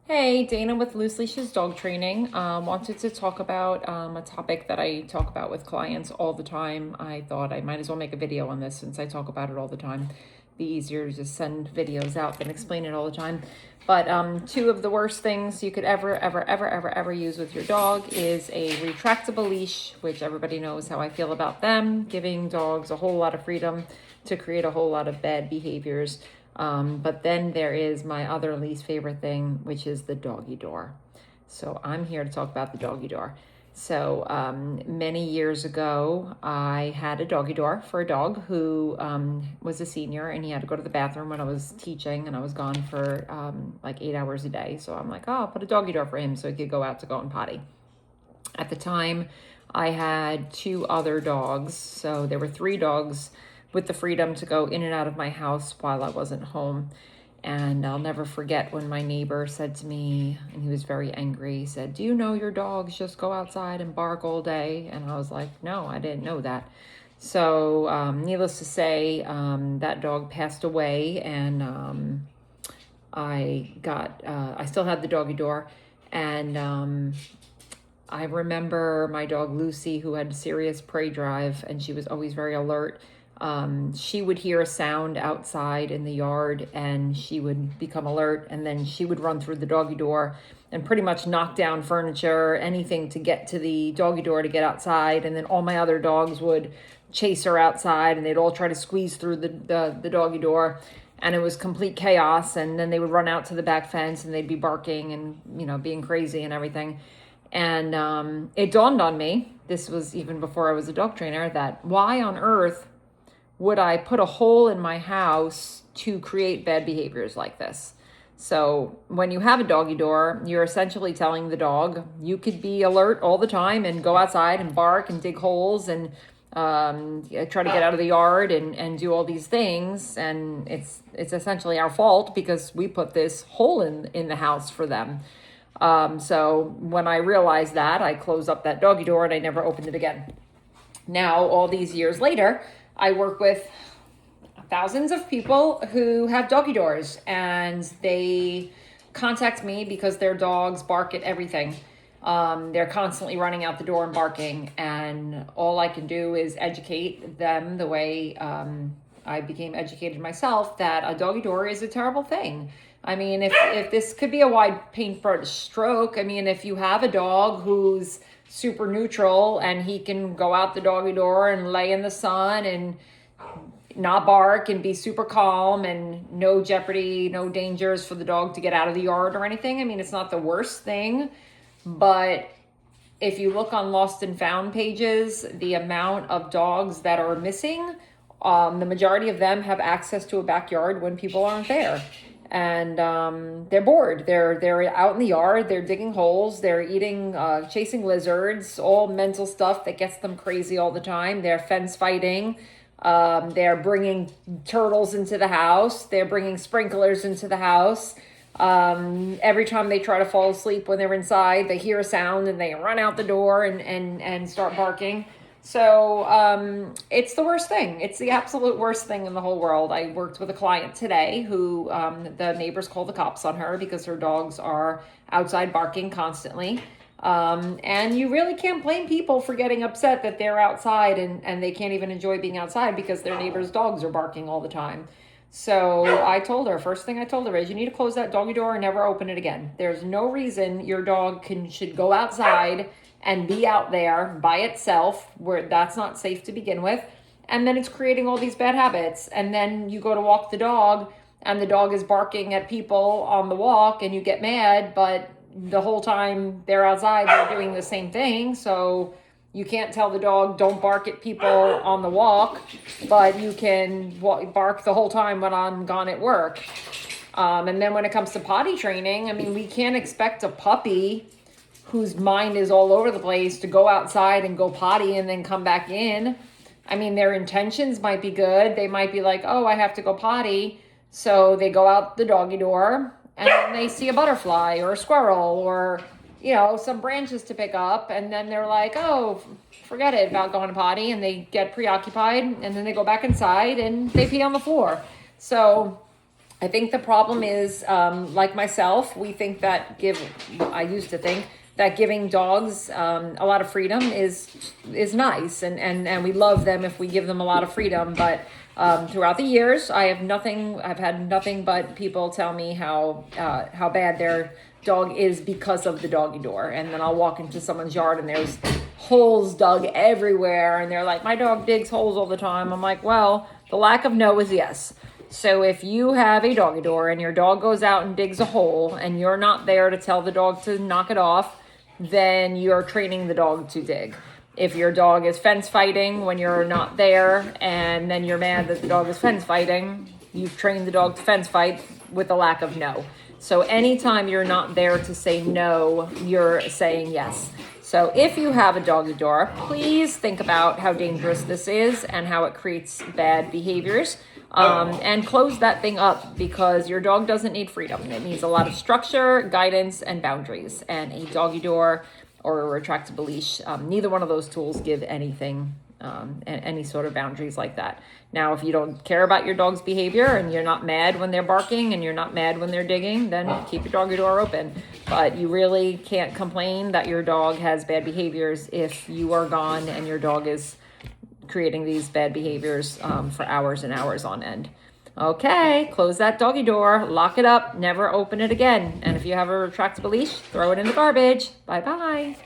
Hey, Dana with Loose Leashes Dog Training. Wanted to talk about a topic that I talk about with clients all the time. I thought I might as well make a video on this since I talk about it all the time. Be easier to just send videos out than explain it all the time. But two of the worst things you could ever use with your dog is a retractable leash, which everybody knows how I feel about them, giving dogs a whole lot of freedom to create a whole lot of bad behaviors. But then there is my other least favorite thing, which is the doggy door. So I'm here to talk about the doggy door. So many years ago, I had a doggy door for a dog who was a senior, and he had to go to the bathroom when I was teaching, and I was gone for like 8 hours a day. So I'm like, oh, I'll put a doggy door for him so he could go out to go and potty. At the time, I had two other dogs. So there were three dogs with the freedom to go in and out of my house while I wasn't home. And I'll never forget when my neighbor said to me, and he was very angry, he said, "Do you know your dogs just go outside and bark all day?" And I was like, no, I didn't know that. So needless to say, that dog passed away, and I still had the doggy door. And I remember my dog Lucy, who had serious prey drive, and she was always very alert. She would hear a sound outside in the yard, and she would become alert, and then she would run through the doggy door and pretty much knock down furniture, anything to get to the doggy door to get outside. And then all my other dogs would chase her outside, and they'd all try to squeeze through the doggy door, and it was complete chaos. And then they would run out to the back fence, and they'd be barking and, being crazy and everything. And it dawned on me, this was even before I was a dog trainer, that why on earth would I put a hole in my house to create bad behaviors like this? So when you have a doggy door, you're essentially telling the dog, you could be alert all the time and go outside and bark and dig holes and try to get out of the yard and do all these things. And it's essentially our fault because we put this hole in the house for them. So when I realized that, I closed up that doggy door and I never opened it again. Now, all these years later, I work with thousands of people who have doggy doors, and they contact me because their dogs bark at everything. They're constantly running out the door and barking, and all I can do is educate them the way I became educated myself, that a doggy door is a terrible thing. I mean, if this could be a wide paintbrush stroke, I mean, if you have a dog who's super neutral and he can go out the doggy door and lay in the sun and not bark and be super calm and no jeopardy, no dangers for the dog to get out of the yard or anything, I mean, it's not the worst thing. But if you look on lost and found pages, the amount of dogs that are missing, the majority of them have access to a backyard when people aren't there. And they're bored. They're out in the yard. They're digging holes. They're eating, chasing lizards, all mental stuff that gets them crazy all the time. They're fence fighting. They're bringing turtles into the house. They're bringing sprinklers into the house. Every time they try to fall asleep when they're inside, they hear a sound and they run out the door and start barking. So it's the worst thing. It's the absolute worst thing in the whole world. I worked with a client today who the neighbors called the cops on her because her dogs are outside barking constantly. And you really can't blame people for getting upset that they're outside and they can't even enjoy being outside because their neighbors' dogs are barking all the time. So I told her, first thing I told her is, you need to close that doggy door and never open it again. There's no reason your dog should go outside and be out there by itself, where that's not safe to begin with. And then it's creating all these bad habits. And then you go to walk the dog and the dog is barking at people on the walk and you get mad, but the whole time they're outside, they're doing the same thing. So you can't tell the dog, don't bark at people on the walk, but you can bark the whole time when I'm gone at work. And then when it comes to potty training, I mean, we can't expect a puppy whose mind is all over the place to go outside and go potty and then come back in. I mean, their intentions might be good. They might be like, oh, I have to go potty. So they go out the doggy door and then they see a butterfly or a squirrel or, some branches to pick up. And then they're like, oh, forget it about going to potty. And they get preoccupied and then they go back inside and they pee on the floor. So I think the problem is, like myself, we think that I used to think that giving dogs a lot of freedom is nice, and we love them if we give them a lot of freedom. But throughout the years, I've had nothing but people tell me how bad their dog is because of the doggy door. And then I'll walk into someone's yard and there's holes dug everywhere, and they're like, my dog digs holes all the time. I'm like, well, the lack of no is yes. So if you have a doggy door and your dog goes out and digs a hole and you're not there to tell the dog to knock it off, then you're training the dog to dig. If your dog is fence fighting when you're not there and then you're mad that the dog is fence fighting, you've trained the dog to fence fight with a lack of no. So anytime you're not there to say no, you're saying yes. So if you have a doggy door, please think about how dangerous this is and how it creates bad behaviors. And close that thing up, because your dog doesn't need freedom. It needs a lot of structure, guidance, and boundaries. And a doggy door or a retractable leash, neither one of those tools give anything, any sort of boundaries like that. Now, if you don't care about your dog's behavior and you're not mad when they're barking and you're not mad when they're digging, then keep your doggy door open. But you really can't complain that your dog has bad behaviors if you are gone and your dog is creating these bad behaviors for hours and hours on end. Okay, close that doggy door, lock it up, never open it again. And if you have a retractable leash, throw it in the garbage. Bye-bye.